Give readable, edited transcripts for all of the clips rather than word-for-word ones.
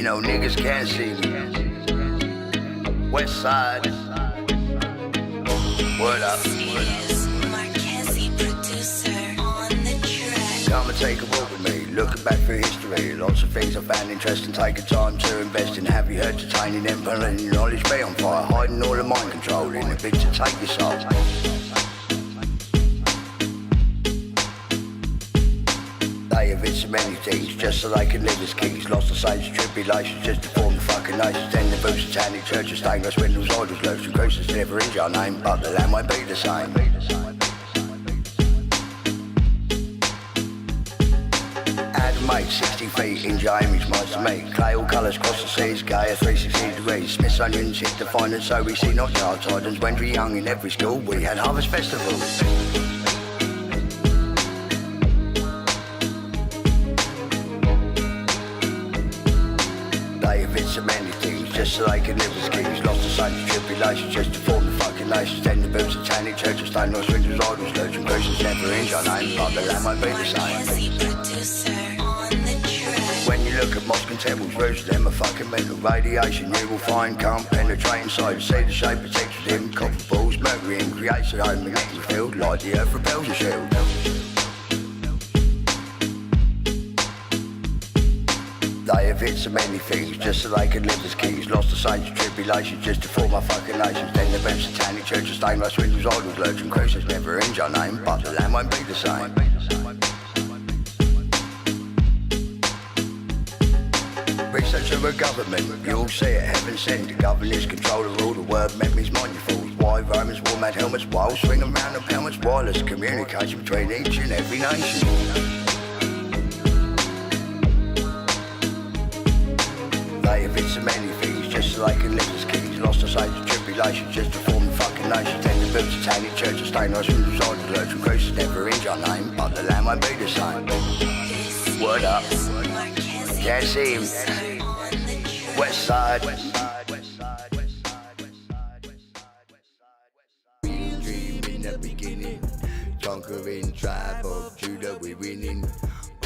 You know niggas can't see me. West side. Word up. Come and take a walk with me, looking back through history. Lots of things I found interesting, taking time to invest in. Have you heard the tiny empire and your knowledge be on fire? Hiding all the mind control in a bid to take your soul. They have hit so many things, just so they can live as kings. Lost the saints, tribulations, just to form the fucking nations. Then the boots, satanic churches, stained glass windows, idols, lurks and cruises. Never is your name, but the land won't be the same. Mate, 60 feet in Jamie's miles to me. Clay all colours cross the seas, Gaia 360 degrees. Smithsonian's hit to find us, so we see not yard tidings. When we were young in every school, we had harvest festivals. They have hit so many things, just so they can live as kings. Lost the saints, tribulations, just to form the fucking nations. Then the boots, satanic churches, stained glass windows, idols, lurks and cruises. Never in your name, but the land won't be the same. When you look at mosques and temples, roots of them are fucking mental. Radiation you will find can't penetrate inside. See the shape of text with him, copper balls, mercury and creates a home magnetic field like the earth repels a shield. They have hit so many things, just so they can live as kings. Lost the saints, tribulations, just to form our fucking nations. Then the best satanic churches, stained glass windows, idols, lurks and cruises. Never in your name, but the land won't be the same. Research of a government, you'll see it, heaven sent. The governors control the rule, the word memories, mind your fools. Why Romans wore mad helmets, while swinging round the helmets. Wireless communication between each and every nation. They have hit so many things, just so they can live as kings. Lost the saints, tribulations, just to form the fucking nations. Then the built satanic churches, stained glass windows, idols, lurks and cruises. Never in your name, but the land won't be the same. Word up. Can't see him. West side. Real dream in the beginning. Conquering tribe of Judah, we winning.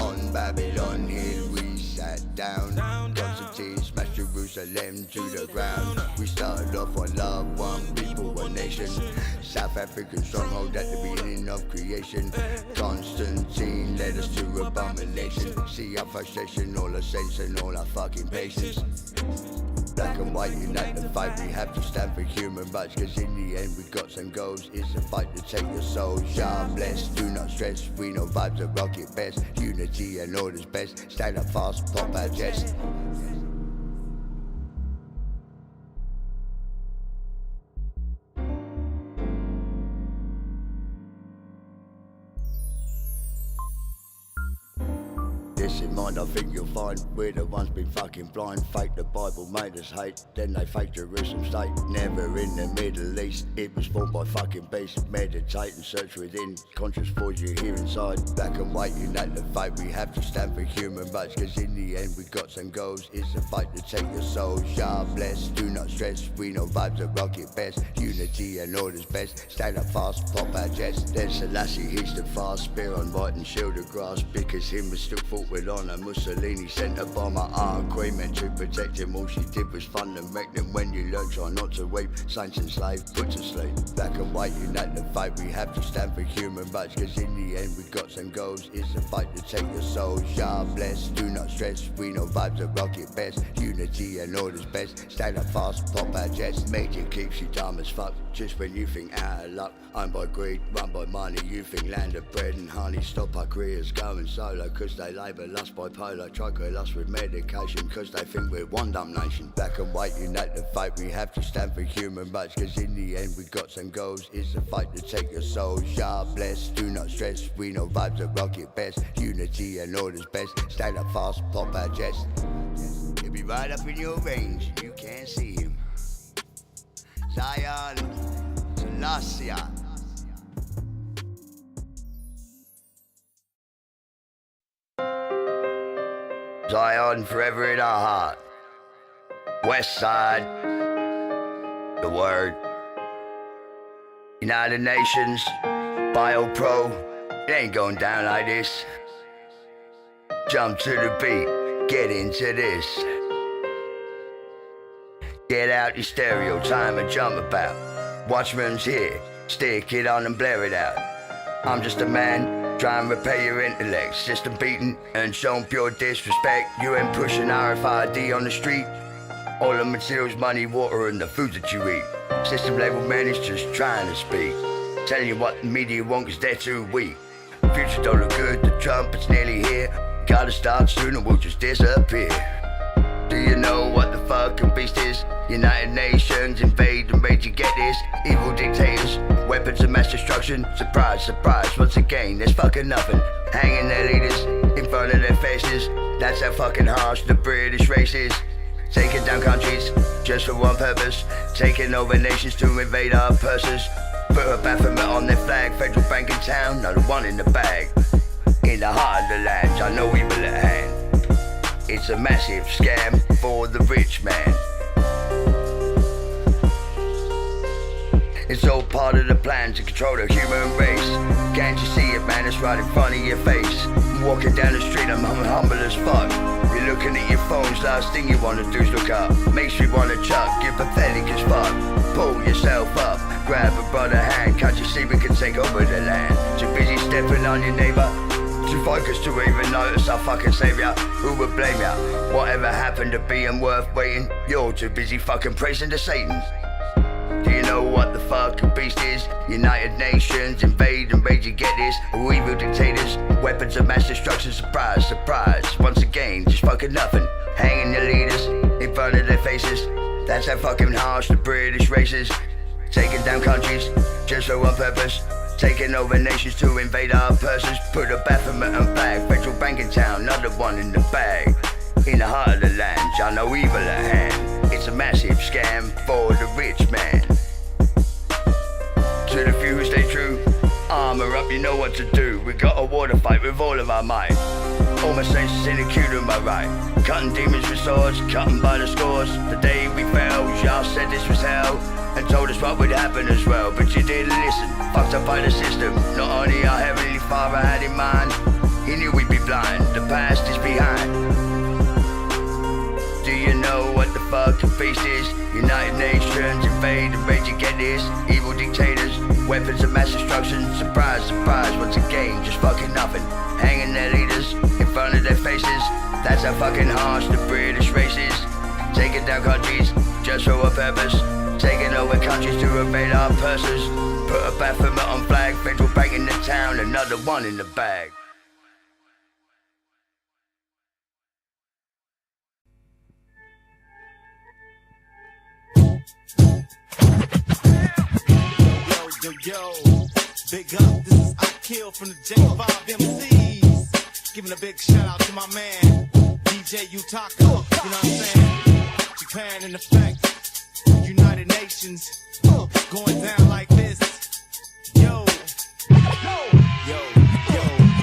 On Babylon Hill we sat down. Constantine smashed Jerusalem to the ground. We started off one love, one people, one nation. South African stronghold at the beginning of creation. Constantine led us to abomination. See our frustration, all our sense and all our fucking patience. Black and white unite the fight, we have to stand for human rights. Cause in the end we got some goals, it's a fight to take your souls. Jah bless, do not stress, we know vibes are rocket best. Unity and order's best, stand up fast, pop our chest. This in mind, I think you'll find we're the ones been fucking blind. Fake the Bible made us hate, then they fake Jerusalem state. Never in the Middle East, it was formed by fucking beasts. Meditate and search within, conscious voice you hear inside. Black and white unite the fight, we have to stand for human rights. Cause in the end we got some goals, it's a fight to take your souls. Jah bless, do not stress, we know vibes are rocket best. Unity and order's best, stand up fast, pop our chest. Then Selassie, he's the fast, spear on right and shield of grass. Because him was still fought with honor. Mussolini sent a bomber, our queen meant to protect him. All she did was fund and wreck them. When you learn, try not to weep. Saints and slaves put to sleep. Black and white unite the fight, we have to stand for human rights. Cause in the end we got some goals, it's a fight to take your souls. Jah bless, do not stress, we know vibes are rocket best. Unity and order's best, stand up fast, pop our chest. Major keeps you dumb as fuck, just when you think out of luck. Owned by greed, run by money, you think land of bread and honey. Stop our careers going solo, cause they label us bipolar. Tricle us with medication, cause they think we're one dumb nation. Black and white unite the fight, we have to stand for human rights. Cause in the end we got some goals, it's a fight to take your souls. Jah bless, do not stress, we know vibes are rocket best. Unity and order's best, stand up fast, pop our chest. He'll be right up in your range, you can't see him. Zion, Selassie. Zion forever in our heart. West side, the word. United Nations, BioPro, it ain't going down like this. Jump to the beat, get into this. Get out your stereo, time and jump about. Watchman's here, stick it on and blare it out. I'm just a man, try and repair your intellect. System beaten and shown pure disrespect. You ain't pushing RFID on the street. All the materials, money, water and the food that you eat. System level man is just trying to speak. Telling you what the media want cause they're too weak. Future don't look good, the trumpet's nearly here. Gotta start soon or we'll just disappear. Do you know what the fucking beast is? United Nations invade and rage, you get this? Evil dictators, weapons of mass destruction. Surprise, surprise, once again there's fucking nothing. Hanging their leaders in front of their faces. That's how fucking harsh the British race is. Taking down countries just for one purpose. Taking over nations to invade our purses. Put a Baphomet on their flag. Federal bank in town, not the one in the bag. In the heart of the land, I know evil at hand. It's a massive scam for the rich man. It's all part of the plan to control the human race. Can't you see it, man? It's right in front of your face. I'm walking down the street, I'm humble as fuck. You're looking at your phones, last thing you wanna do is look up. Makes you wanna chuck, you're pathetic as fuck. Pull yourself up, grab a brother hand. Can't you see we can take over the land? Too busy stepping on your neighbor, too focused to even notice our fucking savior. Who would blame ya? Whatever happened to being worth waiting? You're too busy fucking praising to Satan. Do you know what the fucking beast is? United Nations invade and rage, you get this? Or evil dictators, weapons of mass destruction. Surprise, surprise, once again just fucking nothing. Hanging your leaders in front of their faces. That's how fucking harsh the British race is. Taking down countries just for one purpose. Taking over nations to invade our purses. Put a Baphomet and flag. Federal bank in town, not the one in the bag. In the heart of the land, y'all know evil at hand. It's a massive scam for the rich man. To the few who stay true, armor up, you know what to do. We got a war to fight with all of our might. All my senses in the queue to my right. Cutting demons with swords, cutting by the scores. The day we fell, y'all said this was hell. And told us what would happen as well, but you didn't listen. Fucked up by the system. Not only our Heavenly Father had in mind, he knew we'd be blind. The past is behind. Do you know what the fucking beast is? United Nations invade and rage, you get this? Evil dictators, weapons of mass destruction. Surprise, surprise, once again just fucking nothing. Hanging their leaders in front of their faces. That's how fucking harsh the British race is. Taking down countries just for a purpose. Taking over countries to invade our purses. Put a Baphomet on flag. Federal bank in the town, another one in the bag. Yo, big up, this is I Kill from the J5 MCs. Giving a big shout out to my man, DJ Utaka. You know what I'm saying? Japan in effect, United Nations, going down like this. Yo,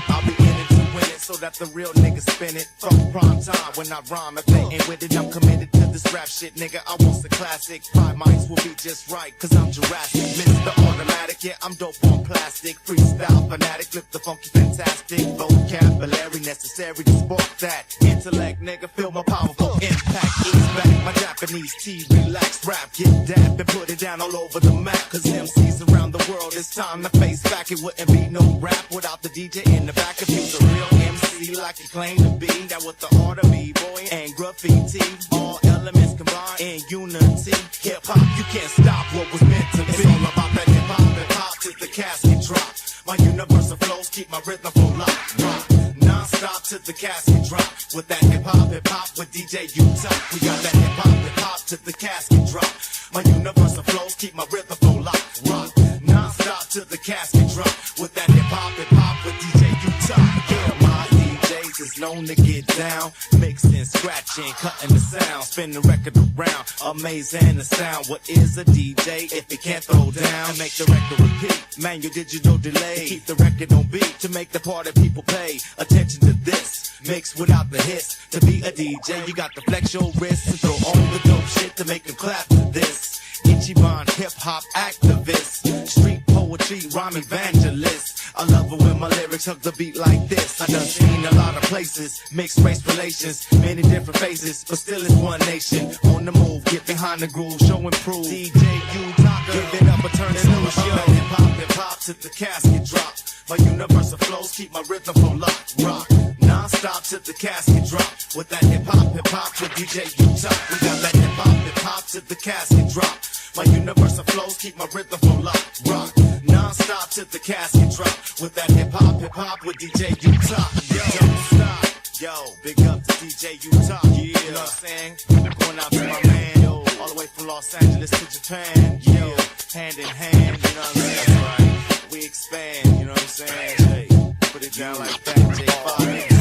I'll be in it to win it so that the real niggas spin it. Fuck prime time when I rhyme. If they ain't with it, I'm committed to this rap shit, nigga. I want the classic. 5 mics will be just right, cause I'm Jurassic. Mr. Automatic, yeah, I'm dope on plastic. Freestyle fanatic, flip the funky fantastic. Vocabulary necessary to spark that intellect, nigga. Feel my powerful impact. Ease back, my Japanese tea, relax, rap, get dapped and put it down all over the map. Cause MCs around the world, it's time to face back. It wouldn't be no rap without the DJ in the back. If you's a real MC like you claim to be, that what the art of B-boy and graffiti, all elements combined in unity. Hip-hop, you can't stop what was meant to be. It's all about that hip-hop and pop till the casket drop. My universal flows keep my rhythm full lock, rock. Non-stop till the casket drop. With that hip-hop with DJ Utah. We got that hip-hop till the casket drop. My universal flows keep my rhythm full lock, rock. Non-stop till the casket drop. With that hip-hop with DJ Utah. Yeah, my DJs is known to get down, mixing, scratching, cutting the sound, spin the record around, amazing the sound. What is a DJ if he can't throw down? Make the record repeat, manual digital delay, keep the record on beat to make the party people pay attention to this. Mix without the hits. To be a DJ, you got to flex your wrists and throw on the dope shit to make them clap to this. Ichiban hip-hop activist, street poetry, rhyme evangelist. I love it when my lyrics hug the beat like this. I done seen a lot of places, mixed race relations, many different faces, but still it's one nation. On the move, get behind the groove, show and prove. DJ Utaka, give it up or turn it loose. Yo, hip hop till the casket drop. My universal flows keep my rhythm from lock, rock. Non-stop till the casket drop. With that hip hop with DJ Utah. We got that hip hop till the casket drop. My universal flows keep my rhythm from lock, rock. Non-stop till the casket drop. With that hip hop with DJ Utah. Yo, don't stop. Yo, big up to DJ Utah. Yeah, you know what I'm saying? Going out to my man, yo, all the way from Los Angeles to Japan. Yo, hand in hand, you know what I'm saying? Right. We expand, you know what I'm saying? Hey, put it down like that, J5.